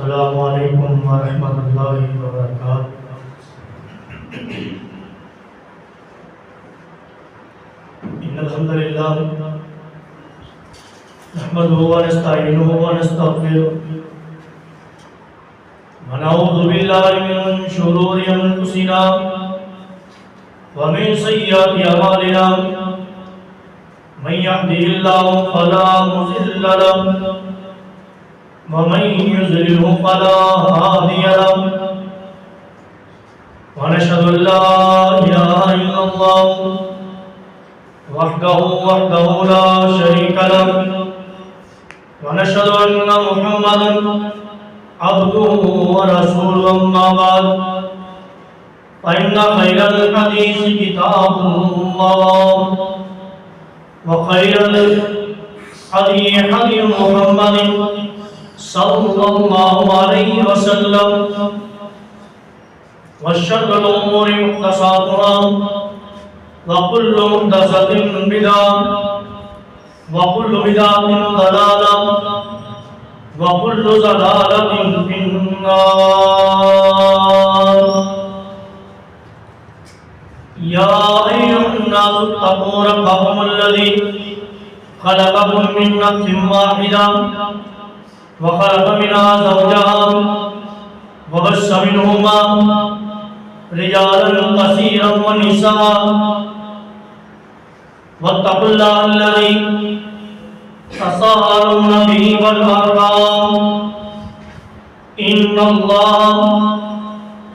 السلام علیکم ورحمۃ اللہ وبرکاتہ۔ ان الحمد للہ نحمده ونستعینه ونستغفره ونعوذ باللہ من شرور انفسنا ومن سیئات اعمالنا من يهده الله فلا مضل له ومن يضلل فلا هادي له ونشهد ان لا اله الا الله وحده لا شريك له ونشهد ان محمدا عبده ورسوله اما بعد فان خير الحديث كتاب الله وخير الهدي هدي محمد صلى الله عليه وسلم وشر الأمور محدثاتها وكل محدثة بدعة وكل بدعة ضلالة وكل ضلالة في النار يا أيها الناس اتقوا ربكم الذي خلقكم من نفس واحدة وخلق منها زوجها وبث منهما رجالا كثيرا ونساء واتقوا الله الذي تساءلون به والأرحام إن الله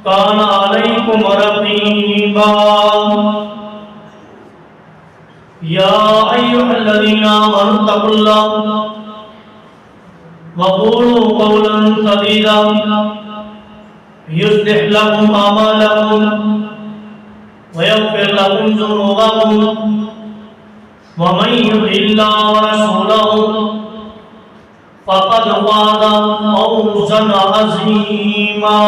كان عليكم رقيبا يا أيها الذين آمنوا اتقوا الله وقولوا قولا سديدا يصلح لكم أعمالكم ويغفر لكم ذنوبكم ومن يطع الله ورسوله فقد فاز فوزا عظيما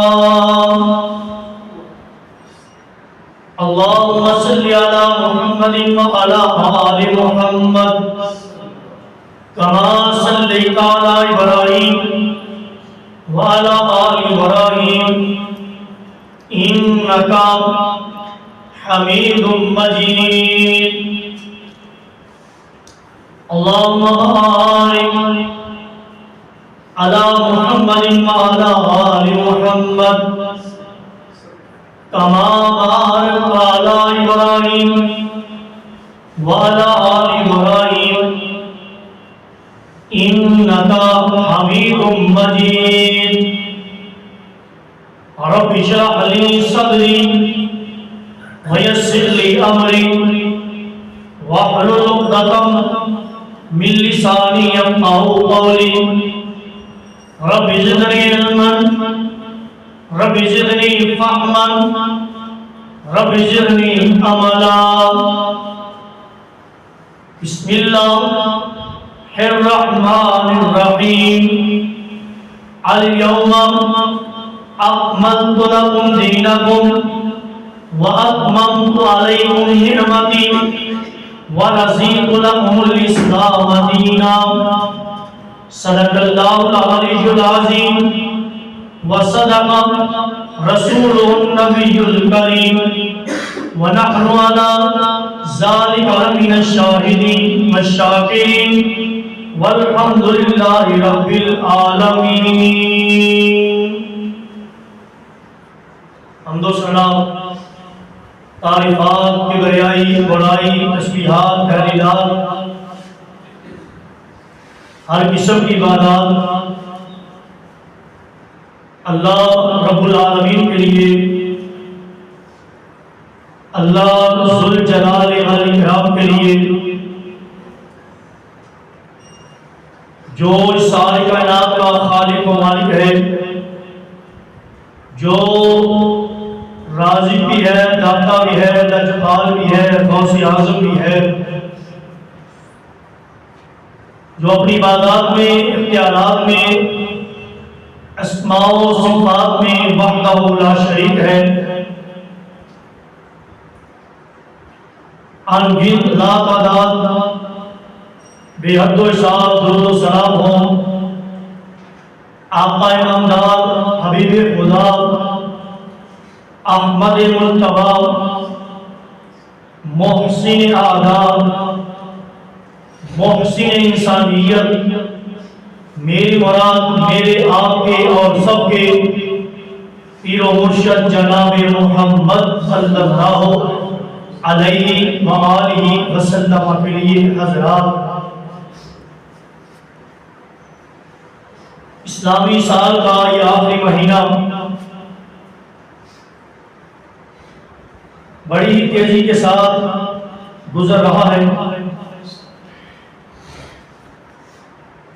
اللهم صل على محمد وعلى آل محمد كما صليت على إبراهيم وعلى آل إبراهيم إنك حميد مجيد اللهم بارك على محمد وعلى آل محمد كما باركت على إبراهيم وعلى آل إبراهيم إنك حميد مجيد رب اشرح لي صدري ويسر لي أمري واحلل عقدة من لساني يفقهوا قولي رب زدني علما رب زدني فهما رب زدني عملا بسم الله الرحمن الرحيم اليوم أكملت لكم دينكم وأتممت عليكم نعمتي ورضيت لكم الإسلام دينا صدق الله العلي العظيم وصدق رسوله النبي الكريم ونحن على ذلك من الشاهدين والشاكرين والحمد للہ رب العالمین۔ حمد و ثنا، تعریفات، کبریائی، بڑائی، تسبیحات، تحلیلات، ہر قسم کی عبادات اللہ رب العالمین کے لیے، اللہ ذوالجلال والاکرام کے لیے، جو اس ساری کائنات کا خالق و مالک ہے، جو رازق بھی ہے، داتا بھی ہے، لجپال بھی ہے، غوث اعظم بھی ہے، جو اپنی عبادات میں، اختیارات میں، اسماء و صفات میں وحدہ لا شریک ہے، ان گنت لا تعداد بے حد و حساب درود و سلام ہوں آقا نامدار حبیب خدا احمد مجتبی محسن آداب محسن انسانیت، میری مراد میرے آپ کے اور سب کے پیر و مرشد جناب محمد صلی اللہ علیہ وآلہ وسلم کے لیے حضرات، اسلامی سال کا یہ آخری مہینہ بڑی تیزی کے ساتھ گزر رہا ہے۔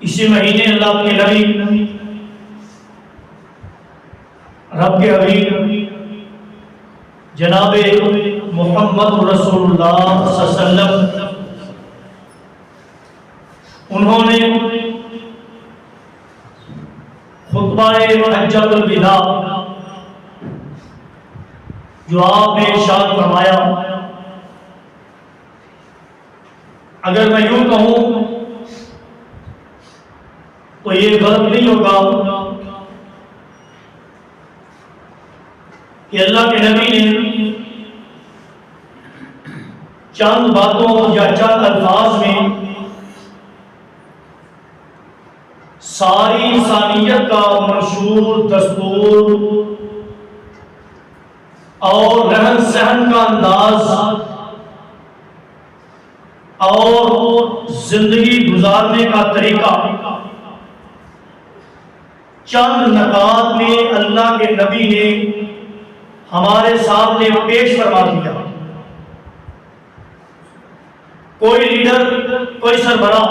اسی مہینے اللہ کے نبی رب کے حبیب جناب محمد رسول اللہ صلی اللہ علیہ وسلم انہوں نے خطبہ حجۃ الوداع جو آپ نے ارشاد فرمایا، اگر میں یوں کہوں تو یہ غلط نہیں ہوگا کہ اللہ کے نبی نے چند باتوں یا چند الفاظ میں ساری انسانیت کا منشور دستور اور رہن سہن کا انداز اور زندگی گزارنے کا طریقہ چند نکات میں اللہ کے نبی نے ہمارے سامنے پیش فرما دیا۔ کوئی لیڈر، کوئی سربراہ،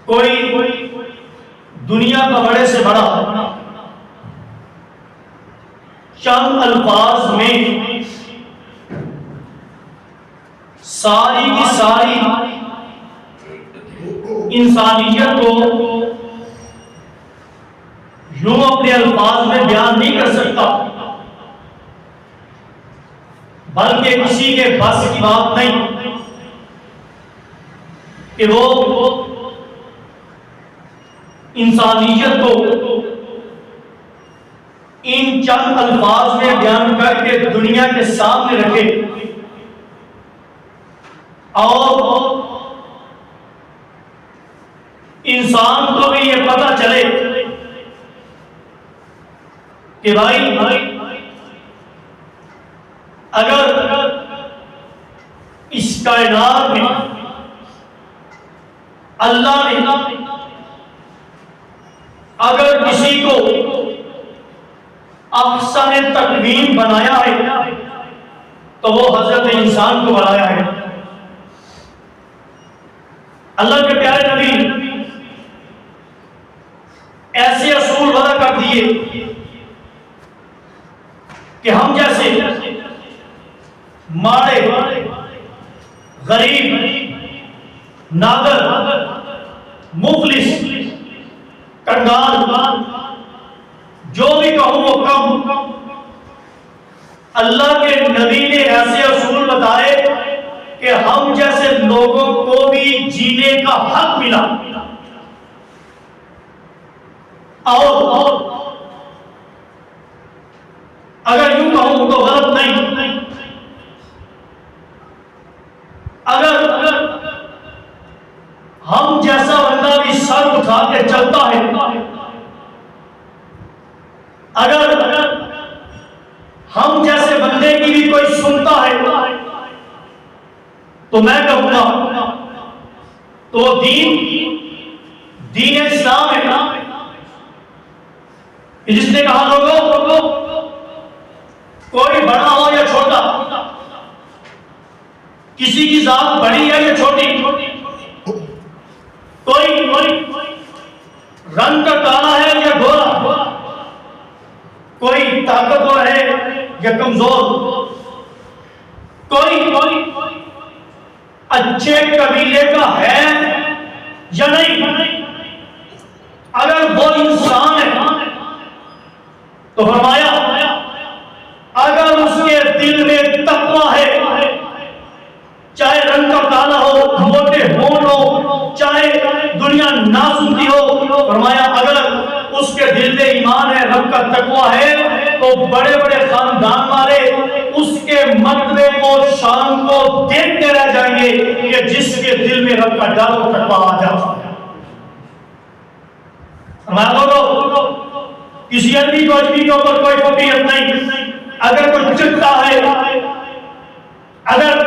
کوئی دنیا کا بڑے سے بڑا چند الفاظ میں ساری کی ساری انسانیت کو یوں اپنے الفاظ میں بیان نہیں کر سکتا، بلکہ کسی کے بس کی بات نہیں کہ وہ انسانیت کو ان چند الفاظ میں بیان کر کے دنیا کے سامنے رکھے اور انسان کو بھی یہ پتہ چلے کہ بھائی اگر اس کائنات میں اللہ نے اگر کسی کو احسن تقویم بنایا ہے تو وہ حضرت انسان کو بنایا ہے۔ اللہ کے پیارے نبی ایسے اصول وضع کر دیے کہ ہم جیسے ماڑے، غریب، نادر، مفلس، کنگال، جو بھی کہوں وہ کم، اللہ کے نبی نے ایسے اصول بتائے کہ ہم جیسے لوگوں کو بھی جینے کا حق ملا، اور اگر یوں کہوں تو غلط نہیں، اگر ہم جیسا بندہ بھی سر اٹھا کے چلتا ہے، اگر ہم جیسے بندے کی بھی کوئی سنتا ہے تو میں کہوں گا تو دین اسلام ہے، جس نے کہا لوگوں کوئی بڑا ہو یا چھوٹا، کسی کی ذات بڑی ہے یا چھوٹی، کوئی رنگ کا کالا ہے یا گورا، کوئی طاقتور ہے یا کمزور، کوئی اچھے قبیلے کا ہے یا نہیں، اگر وہ انسان ہے تو فرمایا اگر اس کے دل میں تقویٰ ہے، چاہے رنگ کا کالا ہو، موٹے ہونٹ ہو، چاہے دنیا نہ سنتی ہو، کے دل میں ایمان ہے، رب کا تقویٰ ہے، تو بڑے بڑے خاندان والے اس کے مرتبے کو، شان کو دیکھتے رہ جائیں گے کہ جس کے دل میں رب کا ڈر و تقویٰ آ جائے۔ ہمارے لوگوں کسی اجمی کو اجمی کے اوپر کوئی فقیت نہیں۔ اگر کوئی چٹا ہے، اگر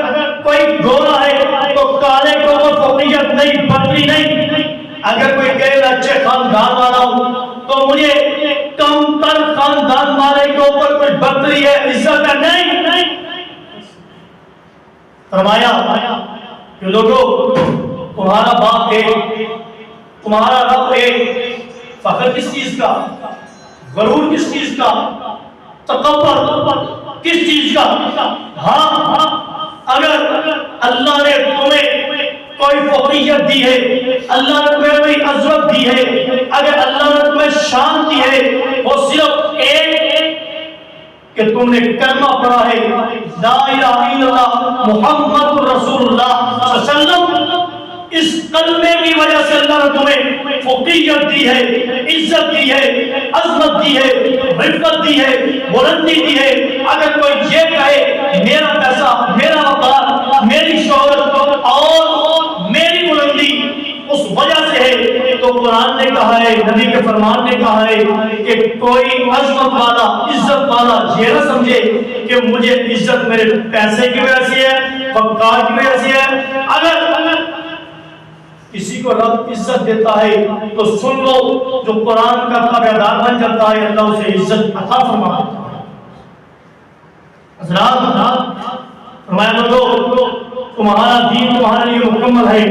کوئی گورا ہے تو کالے کے اوپر فقیت نہیں، بدری نہیں۔ اگر کوئی کہے میں اچھے خاندان والا ہوں تو مجھے کم تر خاندان والے کے اوپر کوئی بدری ہے، عزت ہے، نہیں۔ فرمایا کہ لوگوں تمہارا باپ ایک، تمہارا رب ایک، فخر کس چیز کا، غرور کس چیز کا، تکبر کس چیز کا؟ ہاں اگر اللہ نے تمہیں کوئی فوقیت دی ہے، اللہ نے تمہیں کوئی عظمت دی ہے، اگر اللہ نے تمہیں شان دی ہے، وہ صرف ایک کہ تم نے کلمہ پڑھا ہے لا الہ الا اللہ محمد رسول اللہ صلی اللہ علیہ وسلم، اس کلمے کی وجہ سے اللہ نے تمہیں فوقیت دی ہے، عزت دی ہے، عظمت دی ہے، رفعت دی ہے، بلندی دی ہے۔ اگر کوئی یہ کہے میرا پیسہ، میرا وقار، میری شہرت اور میری بلندی اس وجہ سے ہے، تو قرآن نے کہا ہے، نبی کے فرمان نے کہا ہے کہ کوئی عظمت والا، عزت والا یہ نہ سمجھے کہ مجھے عزت میرے پیسے کی وجہ سے ہے، وقار کی وجہ سے ہے۔ اگر کسی کو رب عزت دیتا ہے تو سن لو، جو قرآن کا تابعدار بن جاتا ہے اللہ اسے عزت عطا فرماتا ہے۔ حضرات فرمایا لوگوں تمہارا دین تمہارے لیے مکمل ہے۔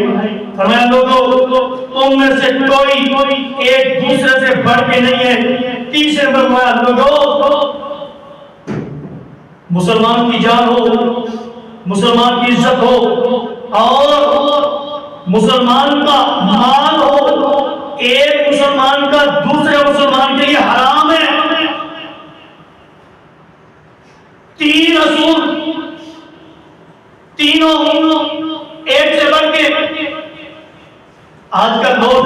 فرمایا لوگوں تم میں سے کوئی ایک دوسرے سے بڑھ کے نہیں ہے۔ تیسرے فرمایا لوگوں مسلمان کی جان ہو، مسلمان کی عزت ہو اور مسلمان کا مال ہو، ایک مسلمان کا دوسرے مسلمان کے لیے حرام ہے۔ تین اصول، تینوں ایک سے بڑھ کے۔ آج کا لوگ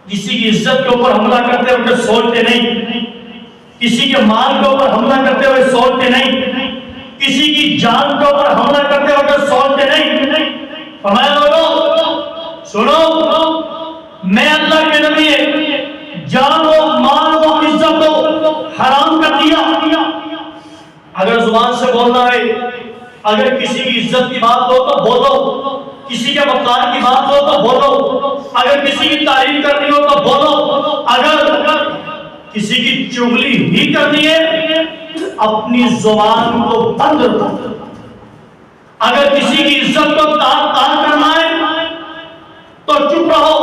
کسی کی عزت کے اوپر حملہ کرتے ہوئے سوچتے نہیں، کسی کے مال کے اوپر حملہ کرتے ہوئے سوچتے نہیں، کسی کی جان کے اوپر حملہ کرتے ہوئے سوچتے نہیں۔ فرمایا لوگوں سنو، میں اللہ کے نبی جان و مال و عزت کو حرام کر دیا۔ اگر زبان سے بولنا ہے، اگر کسی کی عزت کی بات ہو تو بولو، کسی کے وقار کی بات ہو تو بولو، اگر کسی کی تعریف کرنی ہو تو بولو، اگر کسی کی چغلی ہی کرنی ہے اپنی زبان کو بند رکھو، اگر کسی کی عزت کو تار کرنا ہے تو چپ رہو۔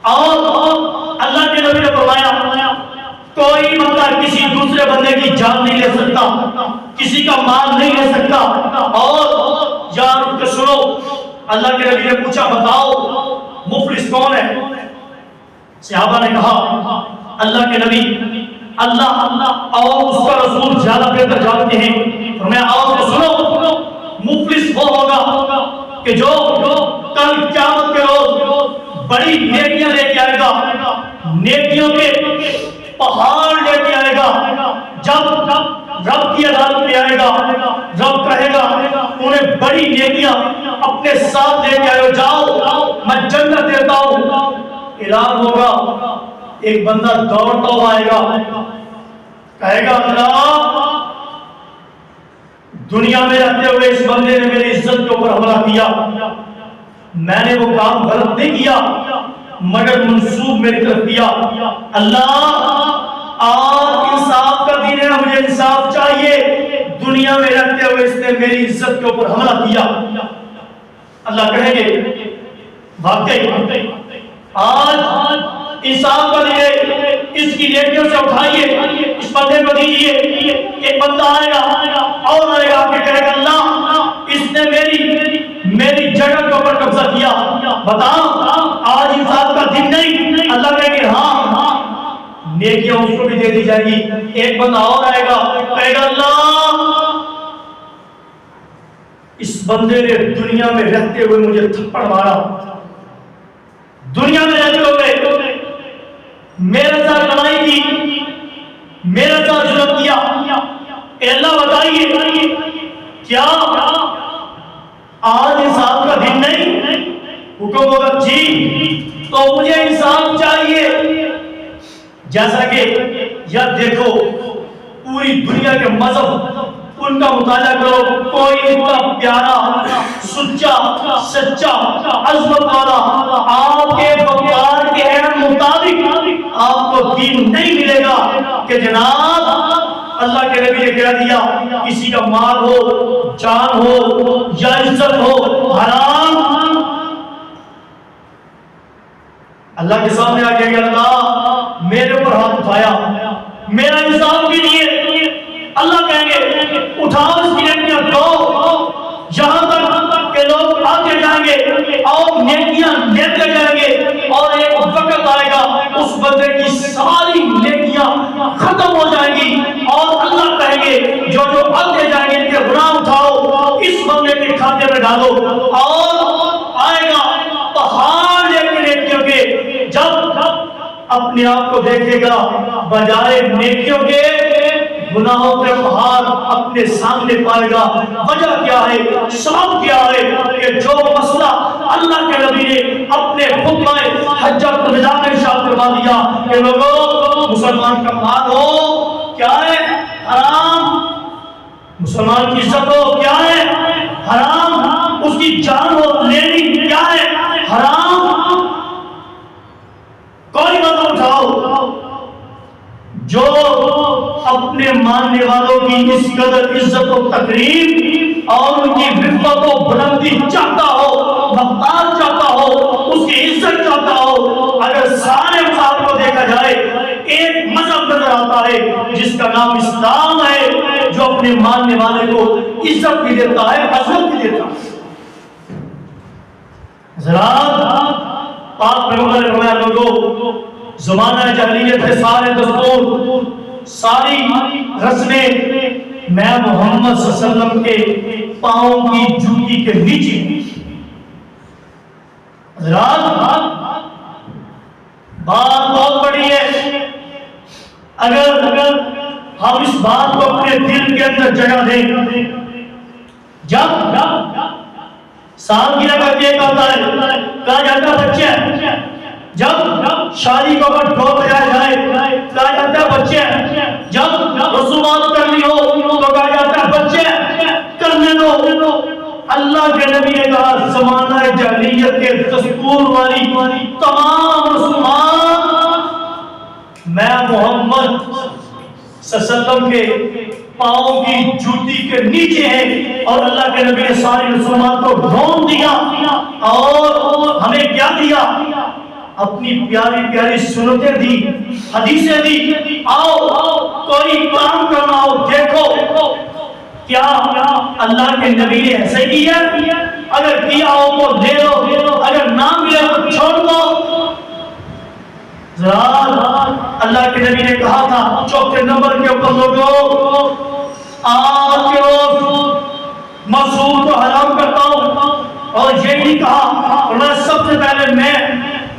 اور اللہ کے نبی نے فرمایا کوئی بندہ کسی دوسرے بندے کی جان نہیں لے سکتا، کسی کا مال نہیں لے سکتا۔ اور یار کے سنو، اللہ کے نبی نے پوچھا بتاؤ مفلس کون ہے؟ صحابہ نے کہا اللہ کے نبی اللہ اور اس کا رسول زیادہ بہتر جانتے ہیں۔ فرمایا آؤ تو سنو، مفلس وہ ہوگا کہ جو کل قیامت کے روز بڑی نیکیاں لے کے آئے گا، نیکیوں کے پہاڑ لے کے آئے گا۔ جب رب کی عدالت میں آئے گا، رب کہے گا انہیں بڑی نیکیاں اپنے ساتھ لے کے آئے، جاؤ میں جنت دیتا ہوں۔ اعلان ہوگا، ایک بندہ دوڑتا ہوا آئے گا، کہے گا اللہ دنیا میں رہتے ہوئے اس بندے نے میری عزت کے اوپر حملہ کیا، میں نے وہ کام غلط نہیں کیا مگر منسوب میری طرف کیا۔ اللہ آج انصاف کا دن ہے، مجھے انصاف چاہیے، دنیا میں رہتے ہوئے اس نے میری عزت کے اوپر حملہ کیا۔ اللہ کہیں گے واقعی آج انصاف کا دن ہے، اس کی نیکیوں سے اٹھائیے، اس بندے کو دیجیے۔ ایک بندہ آئے گا اور آئے گا کہ کہے گا اللہ اس نے میری جگہ کے اوپر قبضہ کیا، بتاؤ آج انصاف کا دن نہیں؟ اللہ کہے گا ہاں، نیکیاں اس کو بھی دے دی جائے گی۔ ایک بندہ اور آئے گا، کہے گا اللہ اس بندے نے دنیا میں رہتے ہوئے مجھے تھپڑ مارا، دنیا میں رہتے ہوئے میرے ساتھ لڑائی کی، میرے ساتھ ظلم کیا، اے اللہ بتائیے کیا آج حساب کا دن نہیں؟ حکم ہوگا جی، تو مجھے انصاف چاہیے۔ جیسا کہ یار دیکھو پوری دنیا کے مذہب ان کا مطالعہ کرو، کوئی اتنا پیارا سچا سچا عظمت والا آپ کے وقار کے عین مطابق آپ کو دین نہیں ملے گا کہ جناب اللہ کے نبی نے کہہ دیا کسی کا مال ہو، جان ہو یا عزت ہو حرام، اللہ کے سامنے آ گیا کہ اللہ میرے اوپر ہاتھ اٹھایا، میرا انصاف کے لیے، اللہ کہیں گے اٹھاؤ اس کی نیکیاں دو، یہاں تک کہ لوگ آتے جائیں گے اور نیکیاں لیتے جائیں گے، اور ایک وقت آئے گا اس بندے کی ساری نیکیاں ختم ہو جائیں گی، اور اللہ کہیں گے جو جو آتے جائیں گے ان کے گناہ اٹھاؤ اس بندے کے کھاتے میں ڈالو، اور آئے گا پہاڑ نیکیوں کے، جب اپنے آپ کو دیکھے گا بجائے نیکیوں کے گناہوں کے پہاڑ اپنے سامنے پائے گا۔ وجہ کیا ہے؟ سبب کیا ہے؟ کہ جو مسئلہ اللہ کے نبی نے اپنے خطبہ حجۃ الوداع میں ارشاد فرما دیا کہ لوگوں مسلمان کا مال ہو کیا ہے؟ حرام، مسلمان کی عزت ہو کیا ہے؟ حرام، اس کی جان ہو لینی کیا ہے؟ حرام۔ کوئی مت اٹھاؤ جو اپنے ماننے والوں کی اس قدر عزت و تقریب اور ان کی رفعت و بلندی چاہتا ہو، مقدار چاہتا ہو، اس کی عزت چاہتا ہو، اگر سارے مذہب کو دیکھا جائے ایک مذہب نظر آتا ہے جس کا نام اسلام ہے، جو اپنے ماننے والے کو عزت بھی دیتا ہے، عظمت بھی دیتا ہے۔ حضرات پاک پیغمبر نے فرمایا لوگوں زمانہ جاہلیت کے سارے دستور ساری رسمیں میں محمد صلی اللہ علیہ وسلم کے پاؤں کی جوتی کے نیچے۔ حضرات بات بہت بڑی ہے، اگر ہم اس بات کو اپنے دل کے اندر جگہ دیں، جب سالگرہ کا کیک آتا ہے کہا جاتا ہے بچے، جب شادی کو اگر ڈھول بجایا جائے کہا جاتا ہے بچے، جب رسومات کرنی ہو تو کہا جاتا ہے بچے کرنے دو۔ اللہ کے نبی نے کہا زمانہ جاہلیت کے دستور والی تمام رسومات میں محمد صلی اللہ علیہ وسلم کے پاؤں کی جوتی کے نیچے ہے، اور اللہ کے نبی نے ساری رسومات کو ڈھونڈ دیا اور ہمیں کیا دیا؟ اپنی پیاری پیاری سنتیں دی، حدیثیں دی۔ آؤ کوئی کام کرنا ہو دیکھو کیا اللہ کے نبی نے ایسے کیا؟ اگر کیا ہو تو لے لو، اگر نہ ملے تو چھوڑ دو۔ اللہ کے نبی نے کہا تھا چوتھے نمبر کے اوپر لوگوں آج کے روز مسعود کو حرام کرتا ہوں، اور یہ بھی کہا میں سب سے پہلے میں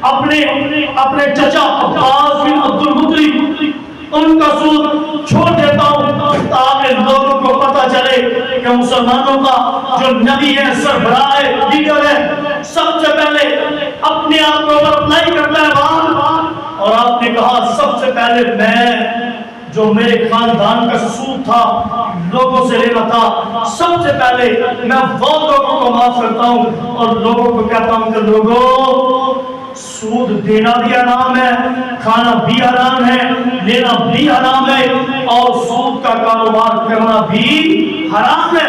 اپنے چچا عباس بن عبد المطلب ان کا سود چھوڑ دیتا ہوں تاکہ لوگوں کو پتہ چلے کہ مسلمانوں کا جو نبی ہے، سربراہ ہے، لیڈر ہے، سب سے پہلے اپنے آپ کو اپلائی کرتا ہے بات۔ اور آپ نے کہا سب سے پہلے میں جو میرے خاندان کا سود تھا لوگوں سے لینا تھا، سب سے پہلے میں وہ لوگوں کو معاف کرتا ہوں اور لوگوں کو کہتا ہوں کہ لوگوں سود دینا بھی حرام ہے، کھانا بھی حرام ہے، لینا بھی حرام ہے، اور سود کا کاروبار کرنا بھی حرام ہے۔